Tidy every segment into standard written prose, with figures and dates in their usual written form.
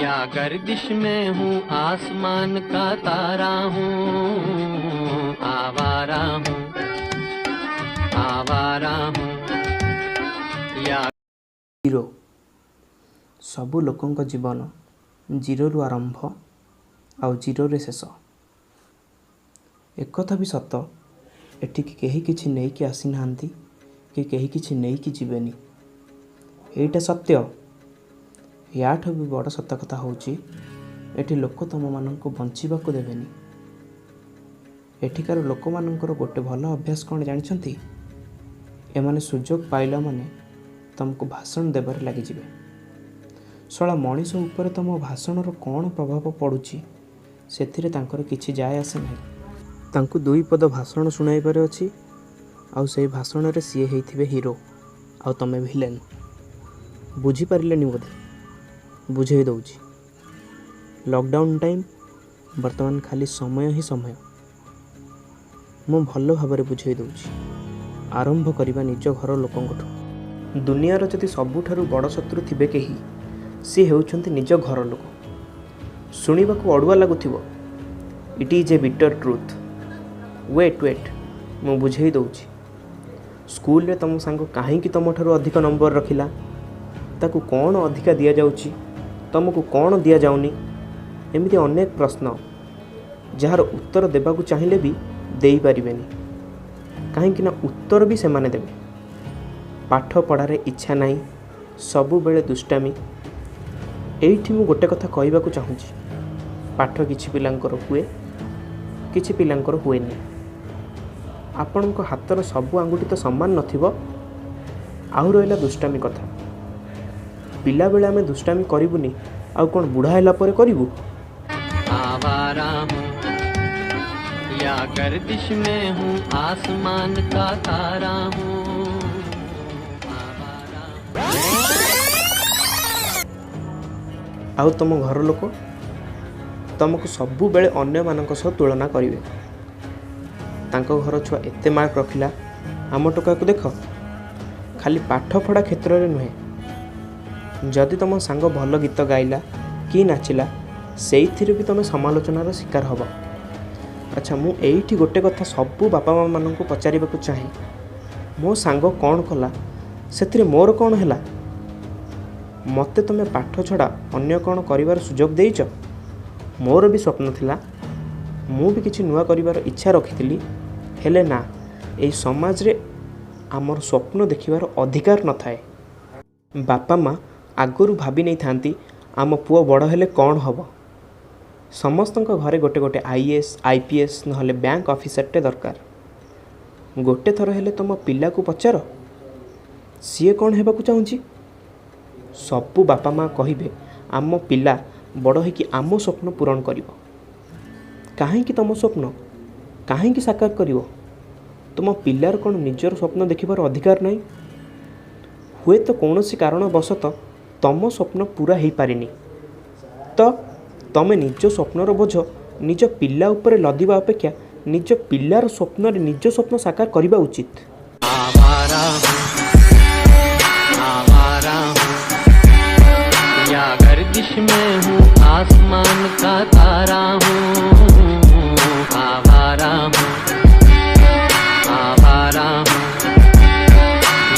या गर्दिश में हूँ, आसमान का तारा हूँ, आवारा हूँ, आवारा हूँ। या ଜିରୋ। ସବୁ ଲୋକଙ୍କ ଜୀବନ ଜିରୋରୁ ଆରମ୍ଭ ଆଉ ଜିରୋରେ ଶେଷ। ଏକଥା ବି ସତ, ଏଠିକି କେହି କିଛି ନେଇକି ଆସିନାହାନ୍ତି କି କେହି କିଛି ନେଇକି ଯିବେନି। ଏଇଟା ସତ୍ୟ। ୟାଠୁ ବି ବଡ଼ ସତ କଥା ହେଉଛି ଏଠି ଲୋକ ତୁମମାନଙ୍କୁ ବଞ୍ଚିବାକୁ ଦେବେନି। ଏଠିକାର ଲୋକମାନଙ୍କର ଗୋଟେ ଭଲ ଅଭ୍ୟାସ କ'ଣ ଜାଣିଛନ୍ତି? ଏମାନେ ସୁଯୋଗ ପାଇଲା ମାନେ ତୁମକୁ ଭାଷଣ ଦେବାରେ ଲାଗିଯିବେ। ଶଳା ମଣିଷ ଉପରେ ତୁମ ଭାଷଣର କ'ଣ ପ୍ରଭାବ ପଡ଼ୁଛି ସେଥିରେ ତାଙ୍କର କିଛି ଯାଏ ଆସେ ନାହିଁ। ତାଙ୍କୁ ଦୁଇ ପଦ ଭାଷଣ ଶୁଣାଇବାର ଅଛି, ଆଉ ସେଇ ଭାଷଣରେ ସିଏ ହେଇଥିବେ ହିରୋ ଆଉ ତୁମେ ଭିଲେନ୍। ବୁଝିପାରିଲେନି ବୋଧେ? ବୁଝେଇ ଦେଉଛି। ଲକଡାଉନ୍ ଟାଇମ୍, ବର୍ତ୍ତମାନ ଖାଲି ସମୟ ହିଁ ସମୟ। ମୁଁ ଭଲ ଭାବରେ ବୁଝେଇ ଦେଉଛି। ଆରମ୍ଭ କରିବା ନିଜ ଘର ଲୋକଙ୍କଠୁ। ଦୁନିଆର ଯଦି ସବୁଠାରୁ ବଡ଼ ଶତ୍ରୁ ଥିବେ କେହି, ସିଏ ହେଉଛନ୍ତି ନିଜ ଘର ଲୋକ। ଶୁଣିବାକୁ ଅଡ଼ୁଆ ଲାଗୁଥିବ, it is a bitter truth. Wait, ମୁଁ ବୁଝେଇ ଦେଉଛି। ସ୍କୁଲରେ ତୁମ ସାଙ୍ଗ କାହିଁକି ତୁମଠାରୁ ଅଧିକ ନମ୍ବର ରଖିଲା? ତାକୁ କ'ଣ ଅଧିକା ଦିଆଯାଉଛି, ତୁମକୁ କ'ଣ ଦିଆଯାଉନି? ଏମିତି ଅନେକ ପ୍ରଶ୍ନ ଯାହାର ଉତ୍ତର ଦେବାକୁ ଚାହିଁଲେ ବି ଦେଇପାରିବେନି। କାହିଁକି ନା ଉତ୍ତର ବି ସେମାନେ ଦେବେ। ପାଠ ପଢ଼ାରେ ଇଚ୍ଛା ନାହିଁ, ସବୁବେଳେ ଦୁଷ୍ଟାମି। ଏଇଠି ମୁଁ ଗୋଟେ କଥା କହିବାକୁ ଚାହୁଁଛି, ପାଠ କିଛି ପିଲାଙ୍କର ହୁଏ, କିଛି ପିଲାଙ୍କର ହୁଏନି। ଆପଣଙ୍କ ହାତର ସବୁ ଆଙ୍ଗୁଠି ତ ସମାନ ନଥିବ। ଆଉ ରହିଲା ଦୁଷ୍ଟାମି କଥା। ପିଲାବେଳେ ଆମେ ଦୁଷ୍ଟାମି କରିବୁନି, ଆଉ କ'ଣ ବୁଢ଼ା ହେଲା ପରେ କରିବୁ? आवारा हूँ, या गर्दिश में हूँ, आसमान का तारा हूँ, आवारा हूँ। ଆଉ ତୁମ ଘର ଲୋକ ତୁମକୁ ସବୁବେଳେ ଅନ୍ୟମାନଙ୍କ ସହ ତୁଳନା କରିବେ। ତାଙ୍କ ଘର ଛୁଆ ଏତେ ମାର୍କ ରଖିଲା, ଆମ ଟୋକାକୁ ଦେଖ। ଖାଲି ପାଠପଢ଼ା କ୍ଷେତ୍ରରେ ନୁହେଁ, ଯଦି ତୁମ ସାଙ୍ଗ ଭଲ ଗୀତ ଗାଇଲା କି ନାଚିଲା, ସେଇଥିରେ ବି ତୁମେ ସମାଲୋଚନାର ଶିକାର ହେବ। ଆଚ୍ଛା, ମୁଁ ଏଇଠି ଗୋଟେ କଥା ସବୁ ବାପା ମାଆମାନଙ୍କୁ ପଚାରିବାକୁ ଚାହେଁ, ମୋ ସାଙ୍ଗ କ'ଣ କଲା, ସେଥିରେ ମୋର କ'ଣ ହେଲା? ମୋତେ ତୁମେ ପାଠ ଛଡ଼ା ଅନ୍ୟ କ'ଣ କରିବାର ସୁଯୋଗ ଦେଇଛ? ମୋର ବି ସ୍ୱପ୍ନ ଥିଲା, ମୁଁ ବି କିଛି ନୂଆ କରିବାର ଇଚ୍ଛା ରଖିଥିଲି। ହେଲେ ନା, ଏଇ ସମାଜରେ ଆମର ସ୍ୱପ୍ନ ଦେଖିବାର ଅଧିକାର ନଥାଏ। ବାପା ମା' ଆଗରୁ ଭାବି ନେଇଥାନ୍ତି ଆମ ପୁଅ ବଡ଼ ହେଲେ କ'ଣ ହେବ। ସମସ୍ତଙ୍କ ଘରେ ଗୋଟେ ଗୋଟେ IAS, IPS ନହେଲେ ବ୍ୟାଙ୍କ ଅଫିସରଟେ ଦରକାର। ଗୋଟେ ଥର ହେଲେ ତୁମ ପିଲାକୁ ପଚାର, ସିଏ କ'ଣ ହେବାକୁ ଚାହୁଁଛି? ସବୁ ବାପା ମା' କହିବେ ଆମ ପିଲା ବଡ଼ ହୋଇକି ଆମ ସ୍ୱପ୍ନ ପୂରଣ କରିବ। କାହିଁକି ତୁମ ସ୍ୱପ୍ନ କାହିଁକି ସାକାର କରିବ? ତୁମ ପିଲାର କ'ଣ ନିଜର ସ୍ୱପ୍ନ ଦେଖିବାର ଅଧିକାର ନାହିଁ? ହୁଏତ କୌଣସି କାରଣବଶତଃ ତୁମ ସ୍ୱପ୍ନ ପୁରା ହେଇପାରିନି, ତ ତୁମେ ନିଜ ସ୍ୱପ୍ନର ବୋଝ ନିଜ ପିଲା ଉପରେ ଲଦିବା ଅପେକ୍ଷା ନିଜ ପିଲାର ସ୍ୱପ୍ନରେ ନିଜ ସ୍ୱପ୍ନ ସାକାର କରିବା ଉଚିତ। आवारा हूँ, आवारा हूँ, या गर्दिश में हूँ, आसमान का तारा हूँ, आवारा हूँ, आवारा हूँ,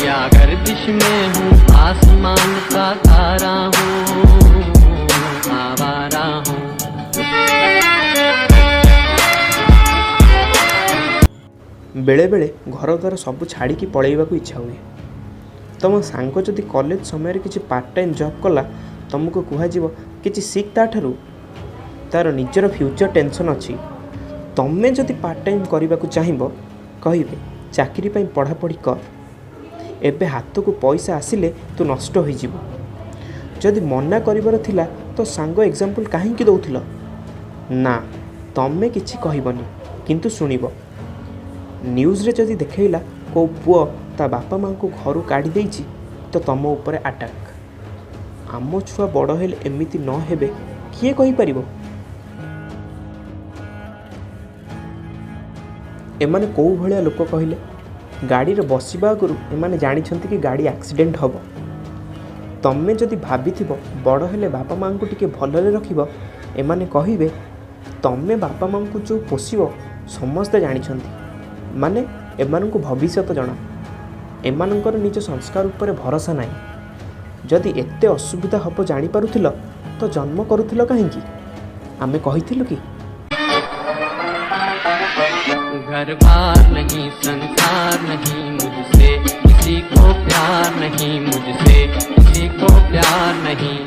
या गर्दिश में हूँ, आसमान का तारा हूँ, आवारा हूँ। ବେଳେବେଳେ ଘର ଦ୍ୱାରା ସବୁ ଛାଡ଼ିକି ପଳାଇବାକୁ ଇଚ୍ଛା ହୁଏ। ତୁମ ସାଙ୍ଗ ଯଦି କଲେଜ ସମୟରେ କିଛି ପାର୍ଟ ଟାଇମ୍ ଜବ୍ କଲା, ତୁମକୁ କୁହାଯିବ କିଛି ଶିଖ ତା'ଠାରୁ, ତା'ର ନିଜର ଫ୍ୟୁଚର୍ ଟେନସନ୍ ଅଛି। ତୁମେ ଯଦି ପାର୍ଟ ଟାଇମ୍ କରିବାକୁ ଚାହିଁବ, କହିବେ ଚାକିରି ପାଇଁ ପଢ଼ାପଢ଼ି କର, ଏବେ ହାତକୁ ପଇସା ଆସିଲେ ତୁ ନଷ୍ଟ ହୋଇଯିବୁ। ଯଦି ମନା କରିବାର ଥିଲା ତ ସାଙ୍ଗ ଏକ୍ଜାମ୍ପଲ୍ କାହିଁକି ଦେଉଥିଲ? ନା, ତୁମେ କିଛି କହିବନି, କିନ୍ତୁ ଶୁଣିବ। ନ୍ୟୁଜ୍ରେ ଯଦି ଦେଖେଇଲା କେଉଁ ପୁଅ ତା ବାପା ମାଆଙ୍କୁ ଘରୁ କାଢ଼ି ଦେଇଛି, ତ ତୁମ ଉପରେ ଆଟାକ୍। ଆମ ଛୁଆ ବଡ଼ ହେଲେ ଏମିତି ନ ହେବେ କିଏ କହିପାରିବ? ଏମାନେ କେଉଁ ଭଳିଆ ଲୋକ କହିଲେ? ଗାଡ଼ିରେ ବସିବା ଆଗରୁ ଏମାନେ ଜାଣିଛନ୍ତି କି ଗାଡ଼ି ଆକ୍ସିଡେଣ୍ଟ ହେବ। तमें जदि भाभी बड़ हेले बापा माँ को टिके भलरे रखिब एमाने कहिबे तमें बापा माँ को जो पोषिब समस्ते जानिछंती माने एमानंकु भविष्यत जणा एमानंकर निज संस्कार उपरे भरोसा नाही। जदि एते असुविधा हब जानी पारुथिल तो जन्म करुथिल काहेकि आमे कहिथिलु कि घर बार नहीं संसार नहीं मुझसे किसी को प्यार नहीं मुझसे किसी को प्यार नहीं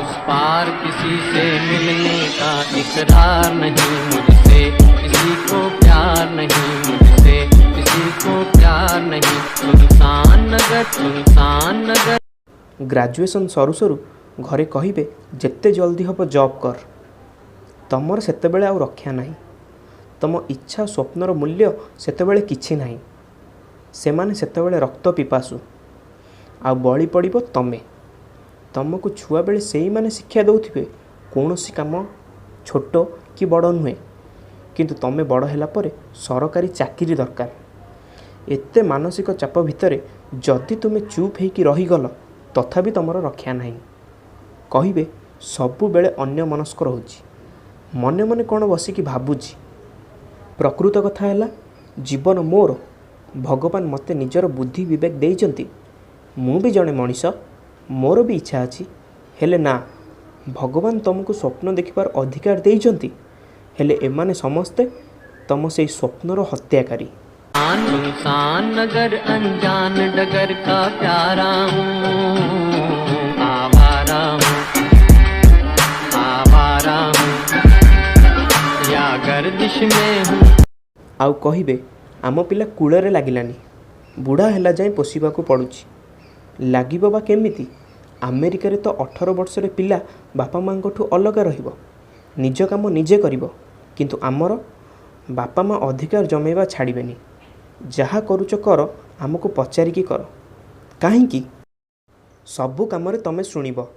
उस पार किसी से मिलने का इकरार नहीं मुझसे किसी को प्यार नहीं मुझसे किसी को प्यार नहीं सुनसान नगर ग्रेजुएशन सरू सरू घरे कहिबे जेते जल्दी हब जॉब कर तमर सेतेबेले आउ रक्षा नाही तम इच्छा स्वप्नर मूल्य सेतेबेले किछि नाही सेमाने सेतेबेले रक्त पिपासु आ बळी पड़िबो तमे तमको छुआ बेले सेई माने शिक्षा दउथिबे कोनोसी काम छोट कि बड़ नुहे किंतु तमे बड़ हैला परे सरकारी चाकरी दरकार एते मानसिक चाप भितरे जदि तुमे चुप हेकि रहीगल तथापि तमर रक्षा नाही कहिबे सबु बेले अन्य मनस्क रहुछि मने मने कौन बसिकी भाबुछि प्रकृत कथा है जीवन मोर भगवान मते निजर बुद्धि विवेक देइचंती मु भी जड़े मनीष मोर भी इच्छा अच्छी हेले ना भगवान तुमको स्वप्न देखिबार अधिकार देइचंती हेले एमाने समस्ते तुम से स्वप्नर हत्याकारी इंसान नगर अनजान डगर का प्यारा हूँ आवारा हूँ या गर्दिश में हूँ आउ कहिबे आम पिला कूलरे लागिलानी बुढ़ा हैला जाए पोषिबाकू पड़ुछि लागिबो बा केमिति अमेरिका रे तो 18 वर्षर पिला बापा माँ ठू अलग रहिबो निज काम निजे करिबो किंतु आमर बापा माँ अधिकार जमेबा छाड़िबेनी जहा करूच कर आमको पचारिकी कर काहींकि सबु कामरे तमे शुणिब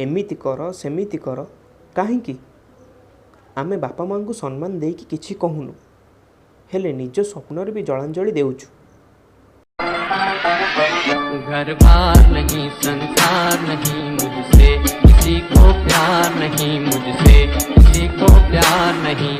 एमिति कर सेमिति कर काहींकि आमे बापा माँ को सम्मान देकी किछि कहूनु हेले निज स्वप्न भी जलांजलि देउछु घर बार नहीं संसार नहीं मुझसे किसी को प्यार नहीं मुझसे किसी को प्यार नहीं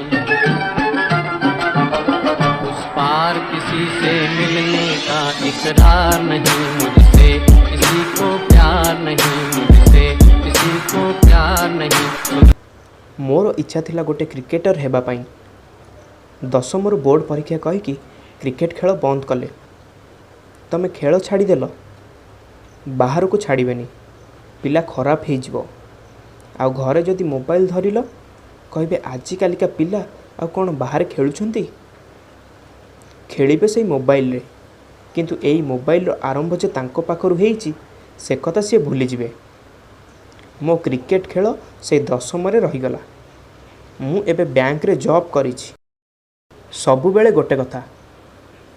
उस पार किसी से मिलने का इकरार नहीं मुझसे किसी को प्यार नहीं मुझसे किसी को प्यार नहीं मोर इच्छा थिला गोटे क्रिकेटर हेबा पाई दशमर बोर्ड परीक्षा कहीकि क्रिकेट खेल बंद कले तमे खेल छाड़देल बाहर को छाड़बेनी पिला खराब हो आ घरे जदि मोबाइल धरिल कहे आजिकालिका पिला आ कौन बाहर खेलुछंती खेलिबे से मोबाइल रे किंतु एई मोबाइल रो आरंभ जे तांको पाखरु हेइची से कथा सी भूली जिवे मो क्रिकेट खेल से दशमरे रहीगला मु एबे बैंक रे जॉब करिछि सबु बेले गोटे कथा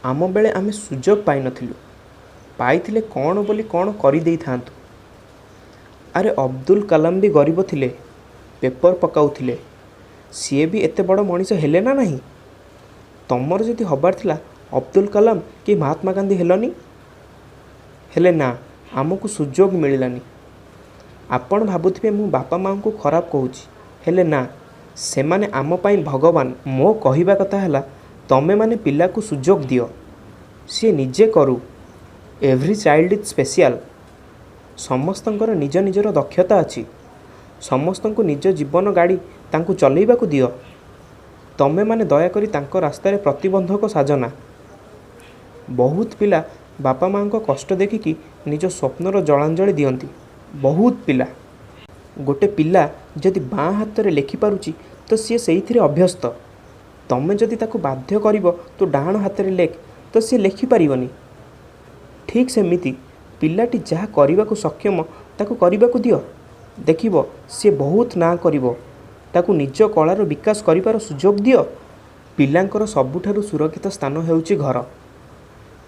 आम बेले आमे सुजोग पाई नथिलु पाइथिले कौन बोली कौन करि देई थांतु अरे अब्दुल कलाम भी गरीब थिले पेपर पकाउथिले सीए भी एते बड़ मनीष हेले ना नहीं तमर जदि हबार थिला अब्दुल कलाम कि महात्मा गांधी हेलनी हेले ना आमको सुजोग मिलानी आपण भाबुथिबे मु बापा माँ को खराब कहूची हेले ना सेमाने आम पाई भगवान मो कहिबा कथा हैला तमे माने पिला को सुजोग दियो सी निजे करू एवरी चाइल्ड इज स्पेशल समस्तंकर निज निजर दक्षता अच्छी समस्तंको निज जीवन गाड़ी तांको चलैबाकू दियो तमे माने दया करी तांको रास्ता रे प्रतिबंधक साजना बहुत पिला बापा माँ को कष्ट देखिकी निज स्वप्नर जलांजलि दियंती बहुत पिला गोटे पिला जदि बाँ हाथ रे लेखि पारुची तो सी से अभ्यस्त तमे जदि ताको बाध्य करिवो तो डाहाण हाथ रे लेख तो सी लेखि पारिबनी ठीक सेमिति पिलाटी जहाँ करने को सक्षम ताको करने दियो देखिबो सी बहुत ना करिवो ताको निज कलार विकास करिवार सुजोग दियो पिलांकर सबुठारु सुरक्षित स्थान हेउची घर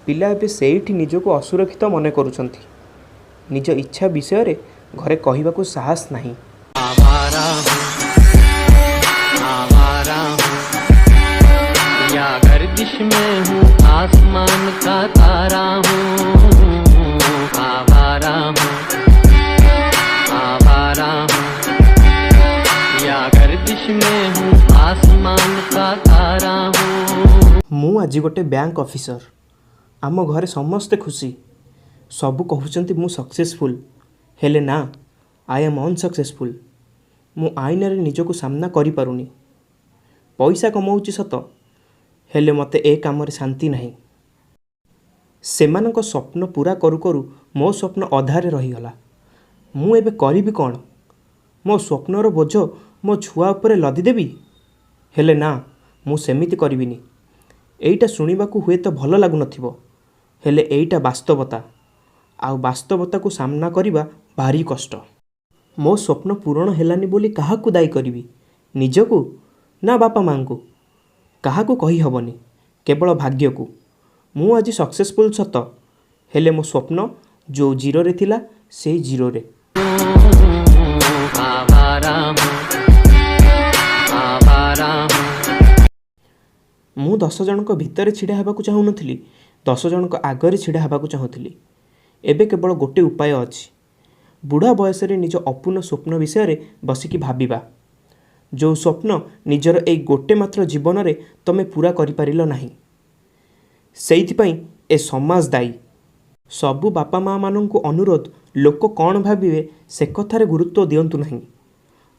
पिला एबे सेठी निजको असुरक्षित मने करूछंती निज इच्छा विषय रे घरे कहिबाको साहस नहीं आवारा हूँ या गर्दिश में हूँ आसमान का तारा हूँ बीच में हूँ, आसमान का तारा हूँ। ମୁଁ ଆଜି ଗୋଟେ ବ୍ୟାଙ୍କ ଅଫିସର। ଆମ ଘରେ ସମସ୍ତେ ଖୁସି। ସବୁ କହୁଛନ୍ତି ମୁଁ ସକ୍ସେସଫୁଲ୍। ହେଲେ ନା, ଆଇ ଏମ୍ ଅନସକ୍ସେସଫୁଲ୍। ମୁଁ ଆଇନାରେ ନିଜକୁ ସାମ୍ନା କରିପାରୁନି। ପଇସା କମାଉଛି ସତ, ହେଲେ ମୋତେ ଏ କାମରେ ଶାନ୍ତି ନାହିଁ। ସେମାନଙ୍କ ସ୍ୱପ୍ନ ପୂରା କରୁ କରୁ ମୋ ସ୍ୱପ୍ନ ଅଧାରେ ରହିଗଲା। ମୁଁ ଏବେ କରିବି କ'ଣ? ମୋ ସ୍ୱପ୍ନର ବୋଝ ମୋ ଛୁଆ ଉପରେ ଲଦିଦେବି? ହେଲେ ନା, ମୁଁ ସେମିତି କରିବିନି। ଏଇଟା ଶୁଣିବାକୁ ହୁଏତ ଭଲ ଲାଗୁନଥିବ, ହେଲେ ଏଇଟା ବାସ୍ତବତା। ଆଉ ବାସ୍ତବତାକୁ ସାମ୍ନା କରିବା ଭାରି କଷ୍ଟ। ମୋ ସ୍ୱପ୍ନ ପୂରଣ ହେଲାନି ବୋଲି କାହାକୁ ଦାୟୀ କରିବି? ନିଜକୁ ନା ବାପା ମାଆଙ୍କୁ? କାହାକୁ କହିହେବନି, କେବଳ ଭାଗ୍ୟକୁ। ମୁଁ ଆଜି ସକ୍ସେସଫୁଲ୍ ସତ, ହେଲେ ମୋ ସ୍ୱପ୍ନ ଯେଉଁ ଜିରୋରେ ଥିଲା ସେଇ ଜିରୋରେ। आवारा हूँ, आवारा हूँ। ମୁଁ 10 ଜଣଙ୍କ ଭିତରେ ଛିଡ଼ା ହେବାକୁ ଚାହୁଁନଥିଲି, 10 ଜଣଙ୍କ ଆଗରେ ଛିଡ଼ା ହେବାକୁ ଚାହୁଁଥିଲି। ଏବେ କେବଳ ଗୋଟେ ଉପାୟ ଅଛି, ବୁଢ଼ା ବୟସରେ ନିଜ ଅପୂର୍ଣ୍ଣ ସ୍ୱପ୍ନ ବିଷୟରେ ବସିକି ଭାବିବା। ଯେଉଁ ସ୍ୱପ୍ନ ନିଜର ଏଇ ଗୋଟେ ମାତ୍ର ଜୀବନରେ ତମେ ପୂରା କରିପାରିଲ ନାହିଁ। ସେଇଥିପାଇଁ ଏ ସମାଜ ଦାୟୀ। ସବୁ ବାପା ମାଆମାନଙ୍କୁ ଅନୁରୋଧ, ଲୋକ କ'ଣ ଭାବିବେ ସେ କଥାରେ ଗୁରୁତ୍ୱ ଦିଅନ୍ତୁ ନାହିଁ।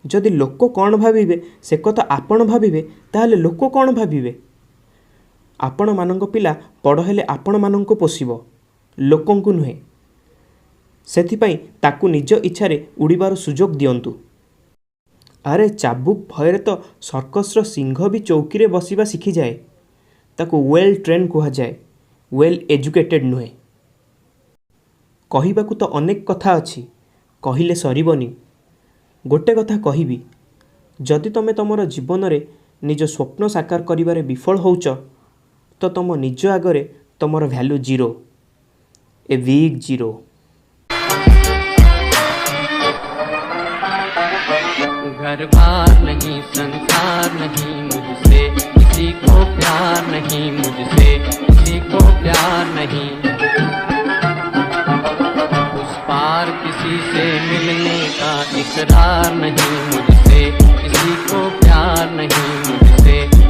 ଯଦି ଲୋକ କ'ଣ ଭାବିବେ ସେ କଥା ଆପଣ ଭାବିବେ, ତାହେଲେ ଲୋକ କ'ଣ ଭାବିବେ? ଆପଣମାନଙ୍କ ପିଲା ବଡ଼ ହେଲେ ଆପଣମାନଙ୍କୁ ପୋଷିବ, ଲୋକଙ୍କୁ ନୁହେଁ। ସେଥିପାଇଁ ତାକୁ ନିଜ ଇଚ୍ଛାରେ ଉଡ଼ିବାର ସୁଯୋଗ ଦିଅନ୍ତୁ। ଆରେ ଚାବୁକ ଭୟରେ ତ ସର୍କସର ସିଂହ ବି ଚୌକିରେ ବସିବା ଶିଖିଯାଏ। ତାକୁ ୱେଲ୍ ଟ୍ରେନ୍ କୁହାଯାଏ, ୱେଲ୍ ଏଜୁକେଟେଡ୍ ନୁହେଁ। କହିବାକୁ ତ ଅନେକ କଥା ଅଛି, କହିଲେ ସରିବନି। ଗୋଟେ କଥା କହିବି, ଯଦି ତମେ ତମର ଜୀବନରେ ନିଜ ସ୍ୱପ୍ନ ସାକାର କରିବାରେ ବିଫଳ ହେଉଛ, ତ ତମ ନିଜ ଆଗରେ ତମର ଭ୍ୟାଲୁ ଜିରୋ, ଏ ବିଗ୍ ଜିରୋ। घर बार नहीं, संसार नहीं, मुझसे किसी को प्यार नहीं, मुझसे किसी को प्यार नहीं। उस पार किसी से मिलने का इकरार नहीं, मुझसे किसी को प्यार नहीं।